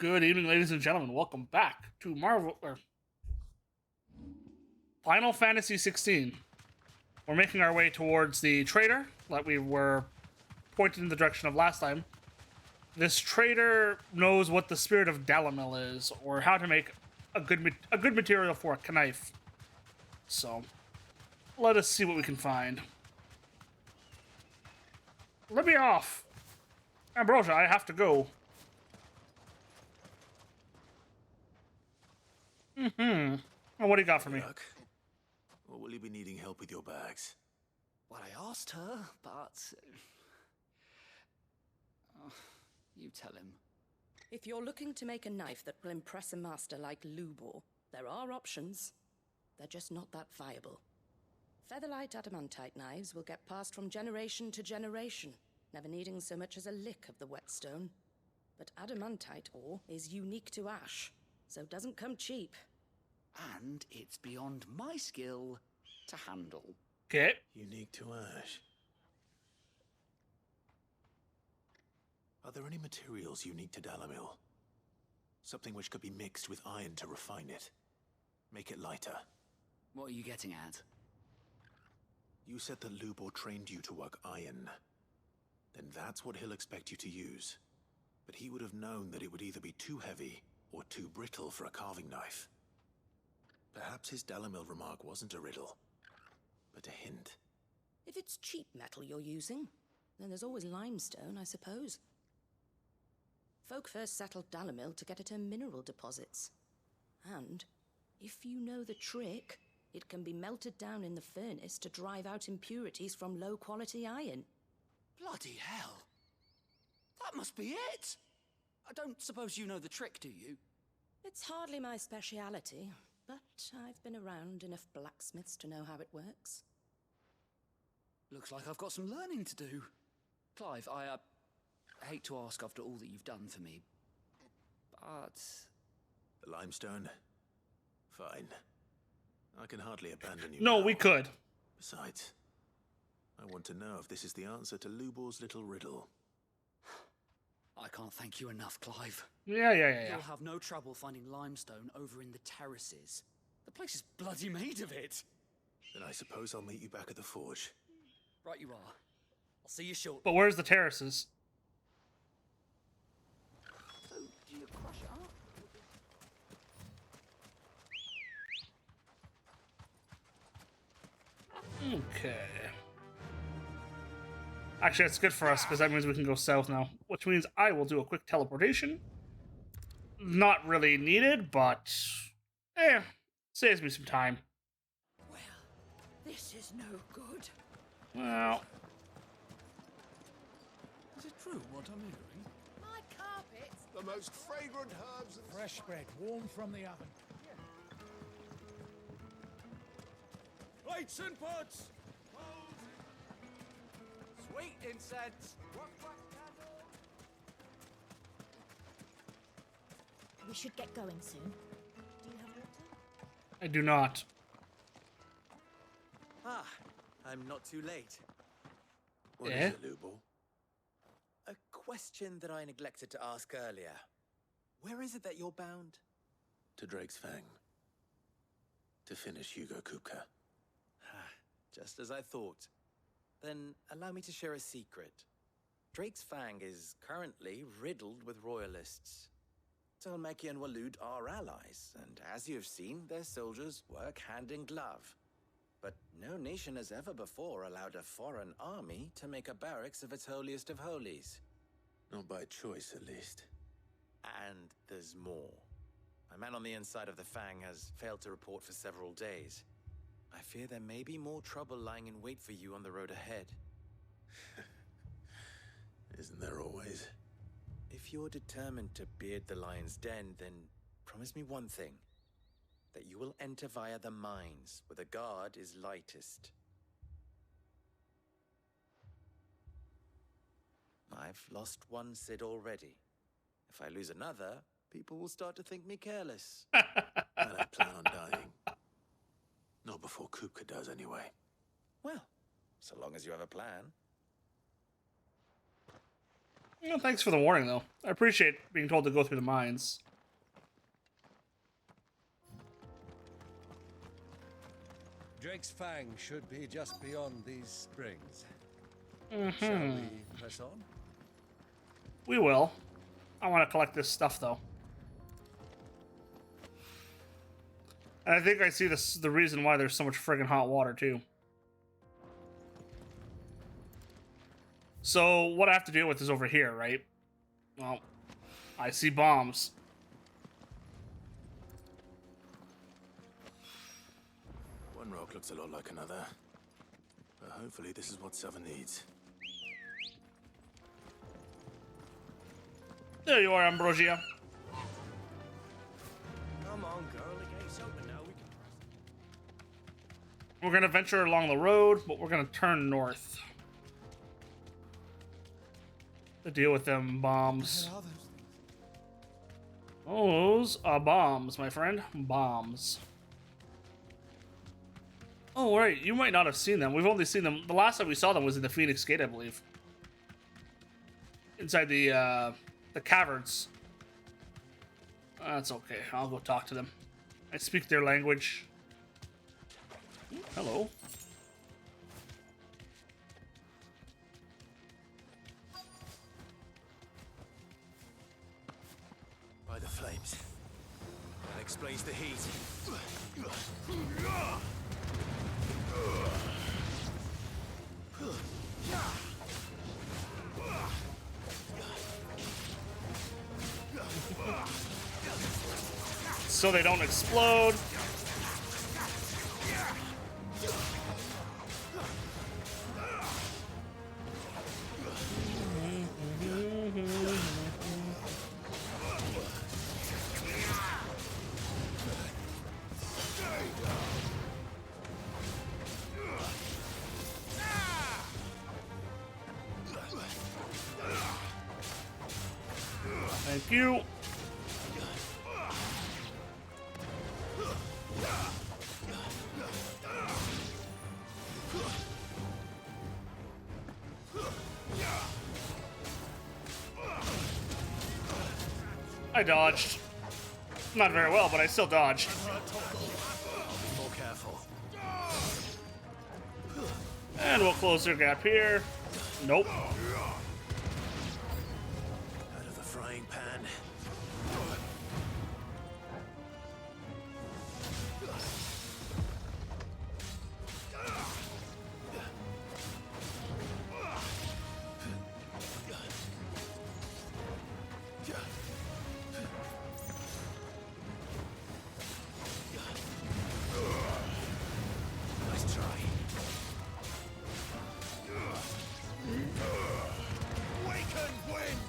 Good evening, ladies and gentlemen. Welcome back to Final Fantasy 16. We're making our way towards the trader that we were pointed in the direction of last time. This trader knows what the spirit of Dalamil is, or how to make a good material for a knife. So, let us see what we can find. Let me off! Ambrosia, I have to go. Well, what do you got for me? Yuck. Or will you be needing help with your bags? Well, I asked her, but... you tell him. If you're looking to make a knife that will impress a master like Lubor, there are options. They're just not that viable. Featherlight adamantite knives will get passed from generation to generation, never needing so much as a lick of the whetstone. But adamantite ore is unique to ash, so it doesn't come cheap. And it's beyond my skill to handle. Okay. Unique to ash. Are there any materials unique to Dalamil? Something which could be mixed with iron to refine it. Make it lighter. What are you getting at? You said that Lubor trained you to work iron. Then that's what he'll expect you to use. But he would have known that it would either be too heavy or too brittle for a carving knife. Perhaps his Dalamil remark wasn't a riddle, but a hint. If it's cheap metal you're using, then there's always limestone, I suppose. Folk first settled Dalamil to get at her mineral deposits. And, if you know the trick, it can be melted down in the furnace to drive out impurities from low-quality iron. Bloody hell! That must be it! I don't suppose you know the trick, do you? It's hardly my speciality, but I've been around enough blacksmiths to know how it works. Looks like I've got some learning to do. Clive, I hate to ask after all that you've done for me, but... The limestone? Fine. I can hardly abandon you No, now. we could. Besides, I want to know if this is the answer to Lubor's little riddle. I can't thank you enough, Clive. Yeah. You'll have no trouble finding limestone over in the terraces. The place is bloody made of it. Then I suppose I'll meet you back at the forge. Right you are. I'll see you shortly. But where's the terraces? So, do you crush it up? Okay. Actually, that's good for us, because that means we can go south now. Which means I will do a quick teleportation. Not really needed, but... saves me some time. Well, this is no good. Well... Is it true what I'm hearing? My carpets! The most fragrant herbs and Fresh bread, warm from the oven. Plates and pots! Sweet incense! We should get going soon. Do you have water? I do not. Ah, I'm not too late. What Eh? is it, Lubor? A question that I neglected to ask earlier. Where is it that you're bound? To Drake's Fang. To finish Hugo Kupka. Just as I thought. Then allow me to share a secret. Drake's Fang is currently riddled with royalists. Telmeki and Waloed are allies, and as you've seen, their soldiers work hand in glove. But no nation has ever before allowed a foreign army to make a barracks of its holiest of holies. Not by choice, at least. And there's more. A man on the inside of the Fang has failed to report for several days. I fear there may be more trouble lying in wait for you on the road ahead. Isn't there always? If you're determined to beard the lion's den, then promise me one thing. That you will enter via the mines, where the guard is lightest. I've lost one Cid already. If I lose another, people will start to think me careless. I don't plan on dying. Not before Kupka does, anyway. Well, so long as you have a plan. Well, thanks for the warning, though. I appreciate being told to go through the mines. Drake's Fang should be just beyond these springs. Mm-hmm. Shall we press on? We will. I want to collect this stuff, though. And I think I see this the reason why there's so much friggin' hot water, too. So, what I have to deal with is over here, right? Well, I see bombs. One rock looks a lot like another. But hopefully this is what Seven needs. There you are, Ambrosia. Come on, girl. The gate's open now. We can. We're going to venture along the road, but we're going to turn north. To deal with them bombs. Those are bombs, my friend. Bombs. Oh, right. You might not have seen them. We've only seen them. The last time we saw them was in the Phoenix Gate, I believe. Inside the caverns. That's okay. I'll go talk to them. I speak their language. Ooh, hello. By the flames. That explains the heat. So they don't explode. Thank you. I dodged. Not very well, but I still dodged. More careful. And we'll close their gap here. Nope. Out of the frying pan. Nice try. Awaken wind!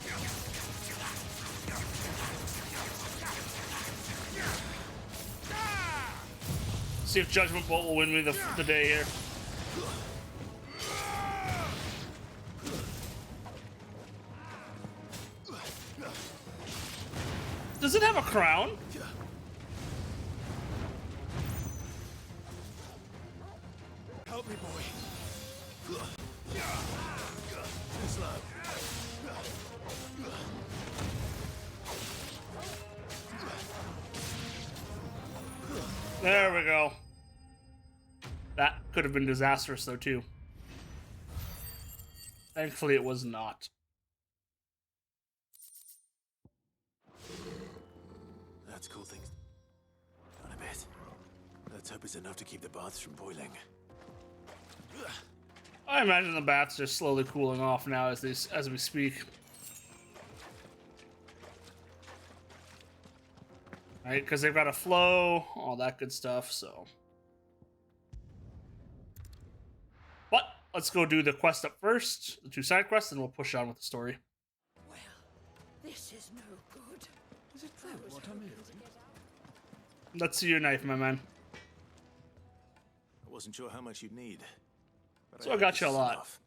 See if Judgment Bolt will win me the day here. Does it have a crown? Help me, boy. Too slow. There we go. That could have been disastrous, though, too. Thankfully, it was not. That's cool things. Down a bit. Let's hope it's enough to keep the baths from boiling. I imagine the baths are slowly cooling off now as we speak. Right, because they've got a flow, all that good stuff, so. But let's go do the quest up first, the 2 side quests, and we'll push on with the story. Well, this is no good. Is it true what I'm hearing? Let's see your knife, my man. I wasn't sure how much you'd need. But So I hope got this you a is lot. enough.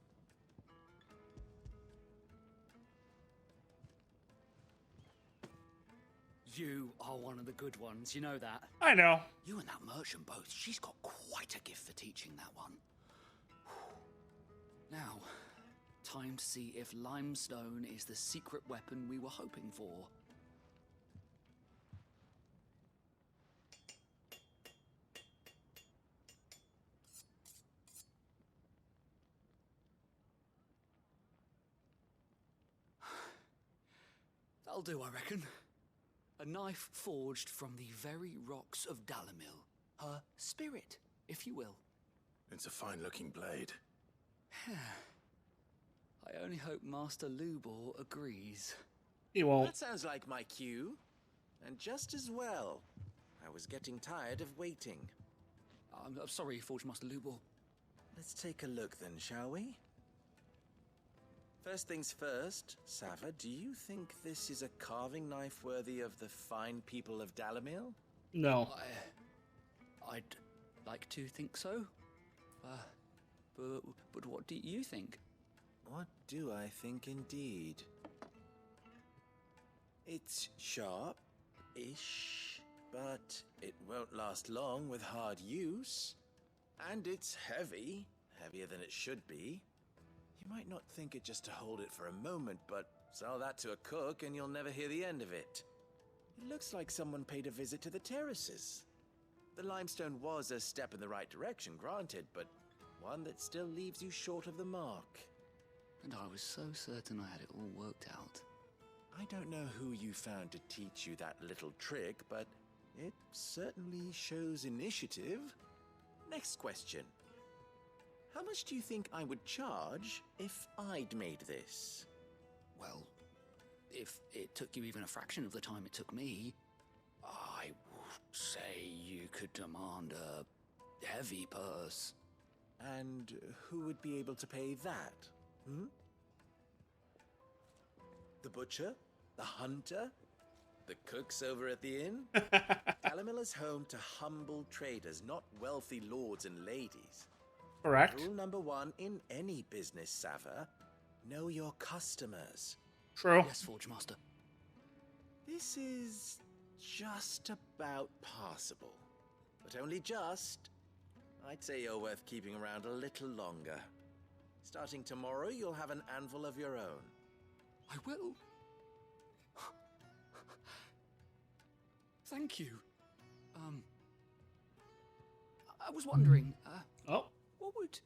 You are one of the good ones, you know that. I know. You and that merchant both, she's got quite a gift for teaching that one. Now, time to see if limestone is the secret weapon we were hoping for. That'll do, I reckon. A knife forged from the very rocks of Dalamil. Her spirit, if you will. It's a fine-looking blade. I only hope Master Lubor agrees. He won't. That sounds like my cue. And just as well. I was getting tired of waiting. I'm sorry, Forge Master Lubor. Let's take a look then, shall we? First things first, Sava, do you think this is a carving knife worthy of the fine people of Dalamil? No. I'd like to think so. But what do you think? What do I think indeed? It's sharp-ish, but it won't last long with hard use. And it's heavy, heavier than it should be. You might not think it just to hold it for a moment, but sell that to a cook and you'll never hear the end of it. It looks like someone paid a visit to the terraces. The limestone was a step in the right direction, granted, but one that still leaves you short of the mark. And I was so certain I had it all worked out. I don't know who you found to teach you that little trick, but it certainly shows initiative. Next question. How much do you think I would charge if I'd made this? Well, if it took you even a fraction of the time it took me, I would say you could demand a heavy purse. And who would be able to pay that? The butcher? The hunter? The cooks over at the inn? Dalamil is home to humble traders, not wealthy lords and ladies. Correct. Rule number one in any business, Sava, know your customers. True. Yes, Forge Master. This is just about passable. But only just. I'd say you're worth keeping around a little longer. Starting tomorrow, you'll have an anvil of your own. I will. Thank you. I was wondering, Oh. what would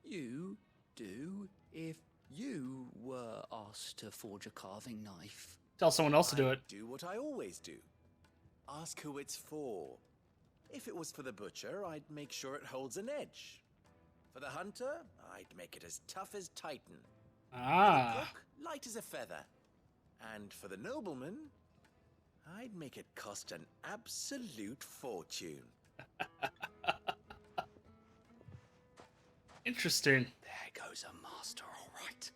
you do if you were asked to forge a carving knife? Tell someone else to do it. Do what I always do. Ask who it's for. If it was for the butcher, I'd make sure it holds an edge. For the hunter, I'd make it as tough as Titan. For the cook, light as a feather. And for the nobleman, I'd make it cost an absolute fortune. Interesting. There goes a master, all right.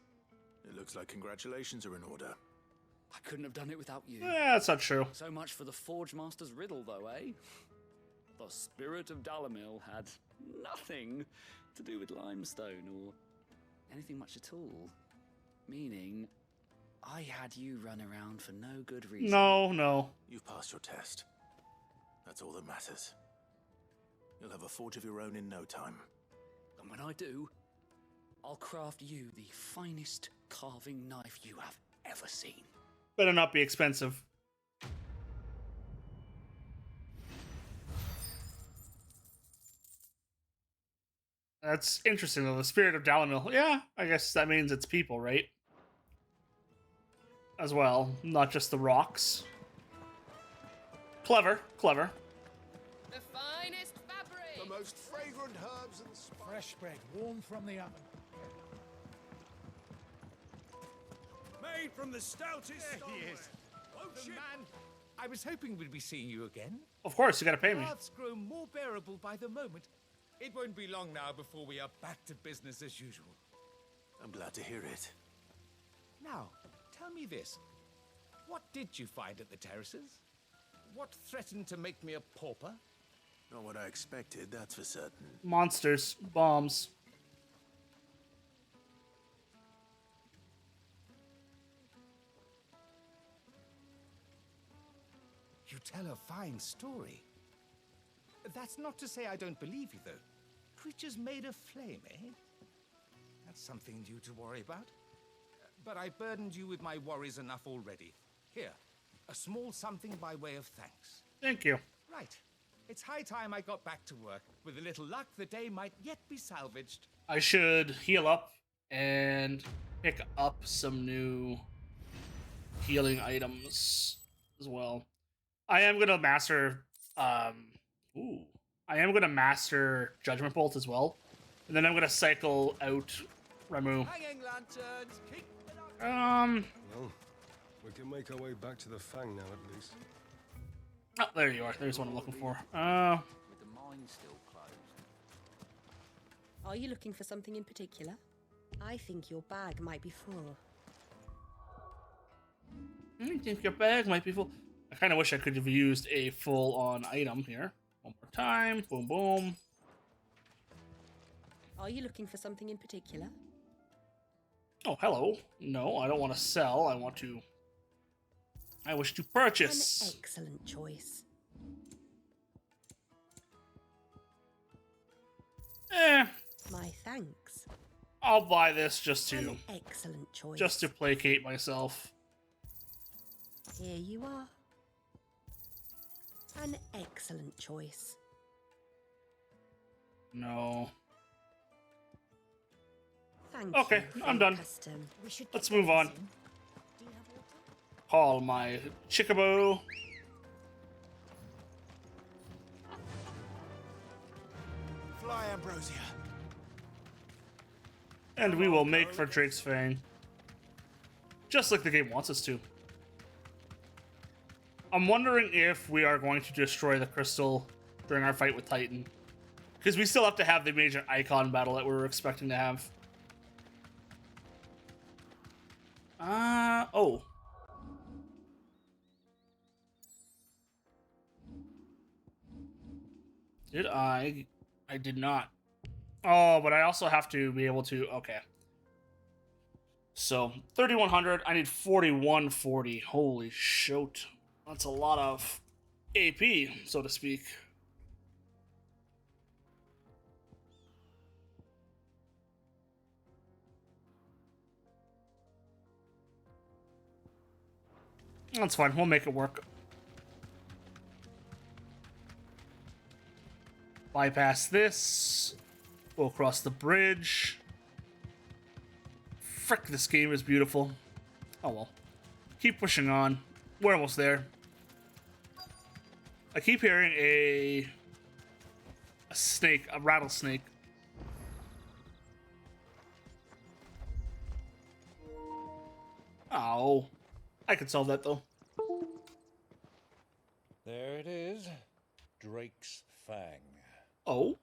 It looks like congratulations are in order. I couldn't have done it without you. That's not true. So much for the Forge Master's riddle, though, eh? The spirit of Dalamil had nothing to do with limestone or anything much at all. Meaning, I had you run around for no good reason. No. You've passed your test. That's all that matters. You'll have a forge of your own in no time. And when I do, I'll craft you the finest carving knife you have ever seen. Better not be expensive. That's interesting, though. The spirit of Dalamil. Yeah, I guess that means it's people, right? As well, not just the rocks. Clever. The finest fabric! The most fragrant herbs and spices. Fresh bread, warm from the oven. Made from the stoutest There he is. Oh, The shit. man. I was hoping we'd be seeing you again. Of course, you gotta pay me. Paths grow more bearable by the moment. It won't be long now before we are back to business as usual. I'm glad to hear it. Now, tell me this. What did you find at the terraces? What threatened to make me a pauper? Not what I expected, that's for certain. Monsters. Bombs. You tell a fine story. That's not to say I don't believe you, though. Creatures made of flame, eh? That's something new to worry about. but I've burdened you with my worries enough already. Here, a small something by way of thanks. Thank you. Right. It's high time I got back to work. With a little luck, the day might yet be salvaged. I should heal up and pick up some new healing items as well. I am gonna master ooh. I am gonna master Judgment Bolt as well. And then I'm gonna cycle out Ramu. Hanging lanterns, keep it up. Well, we can make our way back to the Fang now, at least. Oh, there you are. There's what I'm looking for. With the mine still closed. Are you looking for something in particular? I think your bag might be full. I think your bag might be full. I kind of wish I could have used a full-on item here. One more time. Boom, boom. Are you looking for something in particular? Oh, hello. No, I don't want to sell. I wish to purchase. An excellent choice. My thanks. I'll buy this just An excellent choice. to placate myself. Here you are. An excellent choice. No. Thank Okay, you. I'm done. Custom. We should Let's get move going on. soon. Do you have water? Call my Chickaboo. Fly, Ambrosia. And we will make for Drake's Fang. Just like the game wants us to. I'm wondering if we are going to destroy the crystal during our fight with Titan. Because we still have to have the major icon battle that we were expecting to have. Oh. Did I? I did not. Oh, but I also have to be able to... Okay. So, 3,100. I need 4,140. Holy shoot. That's a lot of AP, so to speak. That's fine. We'll make it work. Bypass this. Go across the bridge. Frick, this game is beautiful. Oh well. Keep pushing on. We're almost there. I keep hearing a snake, a rattlesnake. Oh. I could solve that though. There it is. Drake's Fang. Oh.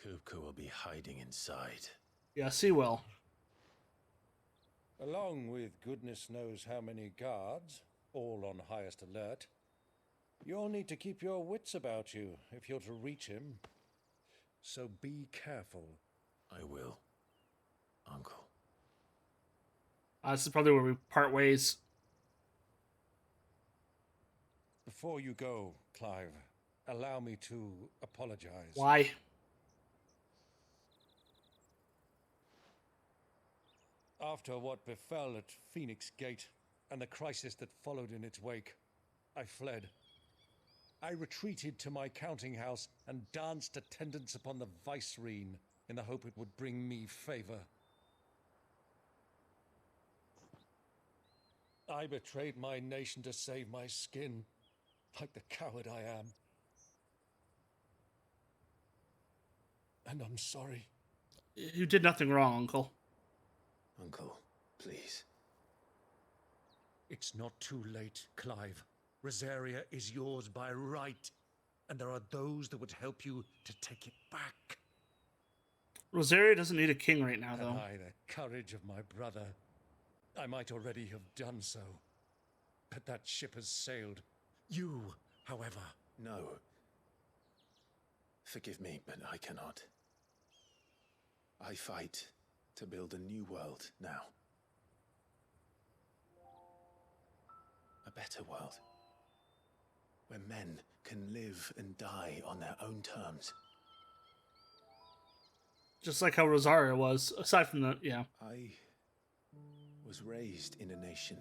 Kupka will be hiding inside. Yes, he will. Along with goodness knows how many guards, all on highest alert. You'll need to keep your wits about you if you're to reach him. So be careful. I will, Uncle. This is probably where we part ways. Before you go, Clive, allow me to apologize. Why? After what befell at Phoenix Gate and the crisis that followed in its wake, I fled. I retreated to my counting house and danced attendance upon the vicereine in the hope it would bring me favor. I betrayed my nation to save my skin, like the coward I am. And I'm sorry. You did nothing wrong, Uncle. Uncle, please. It's not too late, Clive. Rosaria is yours by right, and there are those that would help you to take it back. Rosaria doesn't need a king right now, Had though. I the courage of my brother, I might already have done so. But that ship has sailed. You, however... No. Forgive me, but I cannot. I fight to build a new world now. A better world. Where men can live and die on their own terms. Just like how Rosaria was, aside from the, yeah. I was raised in a nation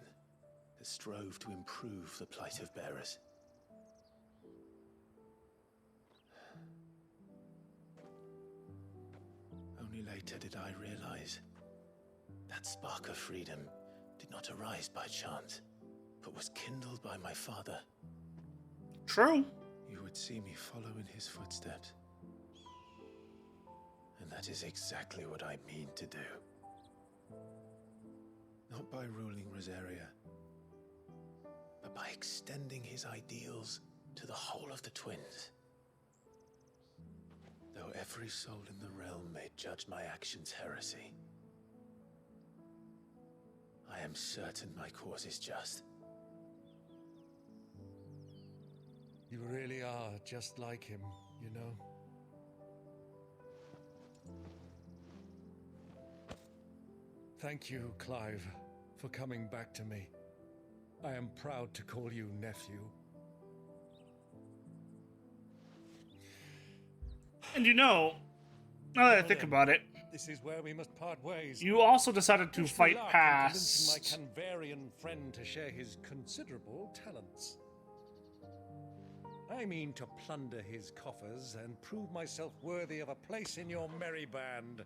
that strove to improve the plight of bearers. Only later did I realize that spark of freedom did not arise by chance, but was kindled by my father. True. You would see me follow in his footsteps. And that is exactly what I mean to do. Not by ruling Rosaria, but by extending his ideals to the whole of the twins. Though every soul in the realm may judge my actions heresy, I am certain my cause is just. You really are just like him, you know? Thank you, Clive, for coming back to me. I am proud to call you nephew. And you know, now that I think about it, This is where we must part ways. you also decided to Wish me fight luck in past. convincing my Canvarian friend to share his considerable talents. I mean to plunder his coffers and prove myself worthy of a place in your merry band.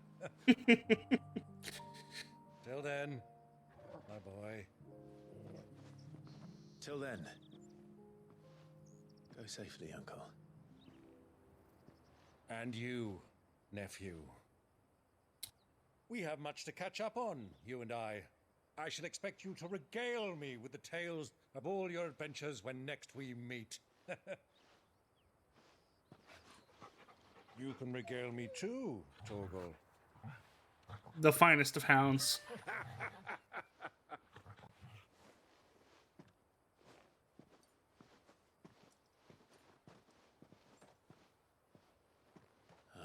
Till then, my boy. Till then, go safely, Uncle. And you, nephew. We have much to catch up on, you and I. I shall expect you to regale me with the tales of all your adventures when next we meet. You can regale me too, Torgal. The finest of hounds.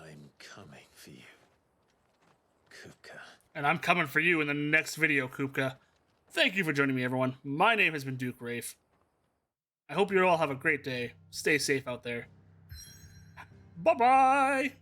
I'm coming for you, Kupka. And I'm coming for you in the next video, Kupka. Thank you for joining me, everyone. My name has been Duke Rafe. I hope you all have a great day. Stay safe out there. Bye-bye!